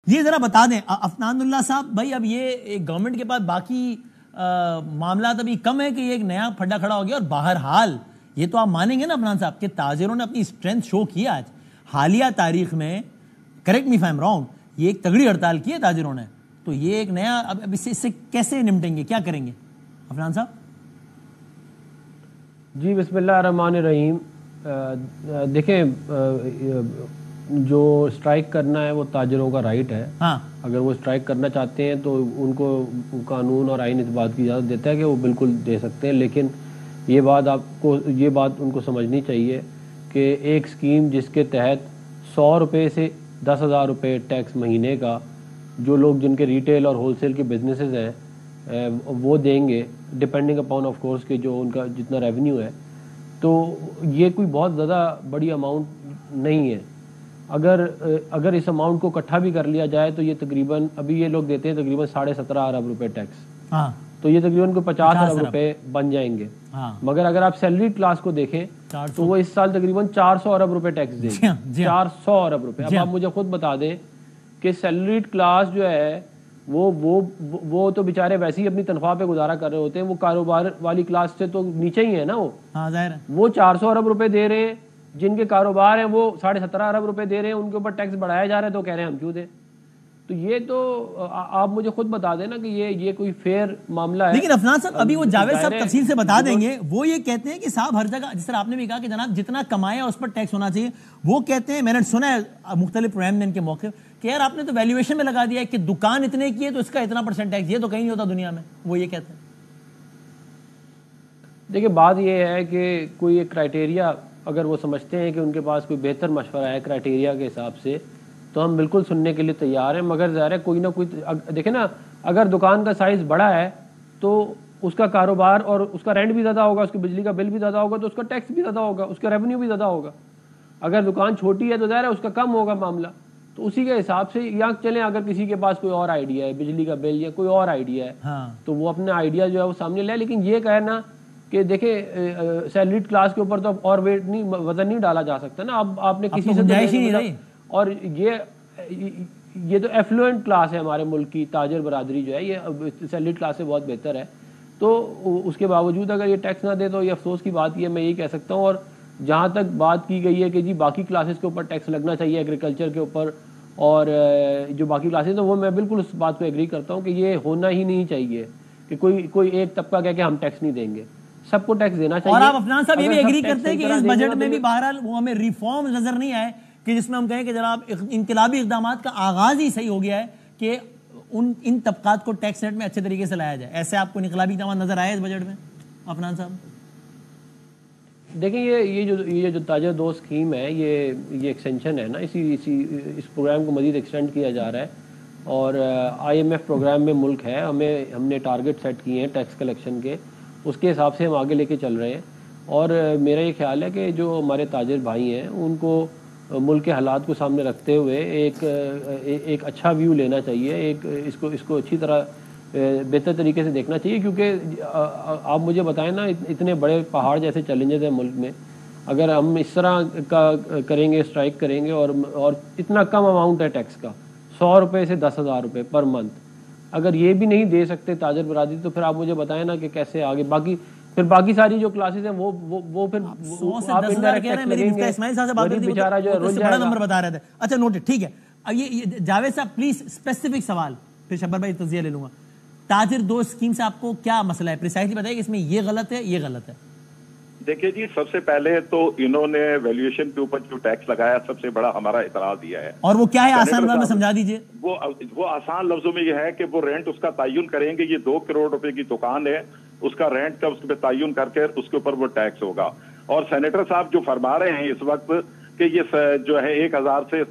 یہ ذرا بتا دیں افنان اللہ صاحب بھائی، اب یہ گورنمنٹ کے پاس باقی معاملات ابھی کم ہے کہ یہ ایک نیا پھڈا کھڑا ہو گیا، اور بہرحال یہ تو آپ مانیں گے نا افنان صاحب کہ تاجروں نے اپنی اسٹرینتھ شو کیا آج حالیہ تاریخ میں، correct me if I am wrong, یہ ایک تگڑی ہڑتال کی ہے تاجروں نے، تو یہ ایک نیا اب اس سے کیسے نمٹیں گے، کیا کریں گے افنان صاحب؟ جی بسم اللہ الرحمن الرحیم. دیکھیں جو اسٹرائک کرنا ہے وہ تاجروں کا رائٹ ہے. اگر وہ اسٹرائک کرنا چاہتے ہیں تو ان کو قانون اور آئین اس بات کی اجازت دیتا ہے کہ وہ بالکل دے سکتے ہیں، لیکن یہ بات ان کو سمجھنی چاہیے کہ ایک اسکیم جس کے تحت 100 روپے سے 10,000 روپے ٹیکس مہینے کا جو لوگ جن کے ریٹیل اور ہول سیل کے بزنسز ہیں وہ دیں گے ڈپینڈنگ اپون آف کورس کہ جو ان کا جتنا ریونیو ہے، تو یہ کوئی بہت زیادہ بڑی اماؤنٹ نہیں ہے. اگر اس اماؤنٹ کو اکٹھا بھی کر لیا جائے تو یہ تقریباً ابھی یہ لوگ دیتے ہیں تقریباً 17.5 ارب روپے ٹیکس، تو یہ تقریباً کوئی 50 ارب روپے بن جائیں گے. مگر اگر آپ سیلری کلاس کو دیکھیں تو وہ اس سال تقریباً 400 ارب روپے ٹیکس دیں گے. 400 ارب روپے. اب آپ مجھے خود بتا دیں کہ سیلریڈ کلاس جو ہے وہ تو بیچارے ویسے ہی اپنی تنخواہ پہ گزارا کر رہے ہوتے ہیں، وہ کاروبار والی کلاس سے تو نیچے ہی ہے نا. وہ 400 ارب روپے دے رہے ہیں، جن کے کاروبار ہیں وہ 17.5 ارب روپے دے رہے ہیں، ان کے اوپر ٹیکس بڑھایا جا رہا ہے تو کہہ رہے ہیں ہم کیوں دیں. تو یہ تو آپ مجھے خود بتا دینا کہ یہ کوئی فیئر معاملہ ہے. لیکن افنان صاحب ابھی وہ جاوید صاحب تفصیل سے بتا دیں گے، وہ یہ کہتے ہیں کہ صاحب ہر جگہ جس طرح آپ نے بھی کہا کہ جناب جتنا کمایا اس پر ٹیکس ہونا چاہیے، وہ کہتے ہیں، میں نے سنا ہے مختلف پروگرام میں ان کے موقع کہ یار آپ نے تو ویلیویشن میں لگا دیا ہے کہ دکان اتنے کی ہے تو اس کا اتنا % ٹیکس، یہ تو کہیں نہیں ہوتا دنیا میں، وہ یہ کہتے ہیں. دیکھیں بات یہ ہے کہ کوئی ایک کرائٹیریا اگر وہ سمجھتے ہیں کہ ان کے پاس کوئی بہتر مشورہ ہے کرائٹیریا کے حساب سے تو ہم بالکل سننے کے لیے تیار ہیں. مگر ظاہر ہے کوئی نہ کوئی دیکھیں نا، اگر دکان کا سائز بڑا ہے تو اس کا کاروبار اور اس کا رینٹ بھی زیادہ ہوگا، اس کی بجلی کا بل بھی زیادہ ہوگا، تو اس کا ٹیکس بھی زیادہ ہوگا، اس کا ریونیو بھی زیادہ ہوگا. اگر دکان چھوٹی ہے تو ظاہر ہے اس کا کم ہوگا معاملہ. تو اسی کے حساب سے یا چلیں اگر کسی کے پاس کوئی اور آئیڈیا ہے بجلی کا بل یا کوئی اور آئیڈیا ہے تو وہ اپنا آئیڈیا جو ہے وہ سامنے لے. لیکن یہ کہنا کہ دیکھیں سیلریڈ کلاس کے اوپر تو اور ویٹ نہیں، وزن نہیں ڈالا جا سکتا نا. اب آپ نے کسی سے اور یہ تو ایفلوئنٹ کلاس ہے ہمارے ملک کی، تاجر برادری جو ہے یہ سیلریڈ کلاس سے بہت بہتر ہے. تو اس کے باوجود اگر یہ ٹیکس نہ دے تو یہ افسوس کی بات یہ میں یہی کہہ سکتا ہوں. اور جہاں تک بات کی گئی ہے کہ جی باقی کلاسز کے اوپر ٹیکس لگنا چاہیے ایگریکلچر کے اوپر اور جو باقی کلاسز ہیں، وہ میں بالکل اس بات کو ایگری کرتا ہوں کہ یہ ہونا ہی نہیں چاہیے کہ کوئی ایک طبقہ کہہ کہ ہم ٹیکس نہیں دیں گے. سب کو ٹیکس دینا چاہیے. اور آپ افنان صاحب یہ بھی ایگری کرتے ہیں کہ اس بجٹ میں بھی بہرحال وہ ہمیں ریفارم نظر نہیں آئے کہ جس میں ہم کہیں کہ جناب انقلابی اقدامات کا آغاز ہی صحیح ہو گیا ہے کہ ان طبقات کو ٹیکس ریٹ میں اچھے طریقے سے لایا جائے. ایسے آپ کو انقلابی اقدامات نظر آئے اس بجٹ میں افنان صاحب؟ دیکھیں یہ جو تاجر دو اسکیم ہے یہ ایکسٹینشن ہے نا، اس پروگرام کو مزید ایکسٹینڈ کیا جا رہا ہے. اور IMF پروگرام میں ملک ہے، ہم نے ٹارگٹ سیٹ کیے ہیں ٹیکس کلیکشن کے، اس کے حساب سے ہم آگے لے کے چل رہے ہیں. اور میرا یہ خیال ہے کہ جو ہمارے تاجر بھائی ہیں ان کو ملک کے حالات کو سامنے رکھتے ہوئے ایک اچھا ویو لینا چاہیے، اس کو اچھی طرح بہتر طریقے سے دیکھنا چاہیے. کیونکہ آپ مجھے بتائیں نا، اتنے بڑے پہاڑ جیسے چیلنجز ہیں ملک میں، اگر ہم اس طرح کا کریں گے، اسٹرائک کریں گے اور اتنا کم اماؤنٹ ہے ٹیکس کا 100 روپے سے 10,000 روپے پر منتھ، اگر یہ بھی نہیں دے سکتے تاجر برادری تو پھر آپ مجھے بتائیں نا کہ کیسے آگے باقی ساری جو کلاسز ہیں وہ پھر آپ انڈائریکٹ ٹیکس لگیں گے. اسماعیل صاحب سے بات کرتے بیچارہ جو ہے رل جائے گا. نمبر بتا رہے تھے. اچھا نوٹڈ، ٹھیک ہے. اب یہ جاوید صاحب پلیز اسپیسیفک سوال، پھر شبر بھائی تجزیہ لے لوں گا. تاجر دو اسکیم سے آپ کو کیا مسئلہ ہے؟ پریسائزلی بتائیے کہ اس میں یہ غلط ہے یہ غلط ہے. دیکھیے جی، سب سے پہلے تو انہوں نے ویلیویشن کے اوپر جو ٹیکس لگایا سب سے بڑا ہمارا اعتراض دیا ہے. اور وہ کیا ہے؟ آسان لفظوں میں سمجھا دیجئے. وہ آسان لفظوں میں یہ ہے کہ وہ رینٹ اس کا تعین کریں گے. یہ 2 کروڑ روپے کی دکان ہے، اس کا رینٹ کا اس پہ تعین کر کے اس کے اوپر وہ ٹیکس ہوگا. اور سینیٹر صاحب جو فرما رہے ہیں اس وقت کہ یہ جو ہے 1,000 سے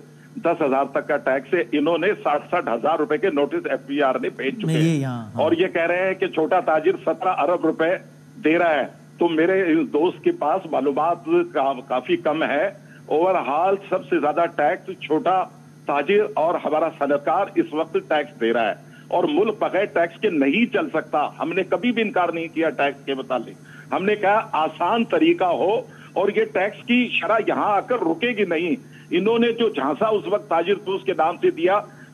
10,000 تک کا ٹیکس ہے، انہوں نے 60,000 روپے کے نوٹس FBR نے بھیج چکے ہیں اور یہ کہہ رہے ہیں کہ چھوٹا تاجر 17 ارب روپے دے رہا ہے. تو میرے دوست کے پاس معلومات کافی کم ہے. اوور حال سب سے زیادہ ٹیکس چھوٹا تاجر اور ہمارا صنعتکار اس وقت ٹیکس دے رہا ہے. اور ملک بغیر ٹیکس کے نہیں چل سکتا. ہم نے کبھی بھی انکار نہیں کیا ٹیکس کے متعلق. ہم نے کہا آسان طریقہ ہو اور یہ ٹیکس کی شرح یہاں آ کر رکے گی نہیں. انہوں نے جو جھانسا اس وقت تاجر دوست کے نام سے دیا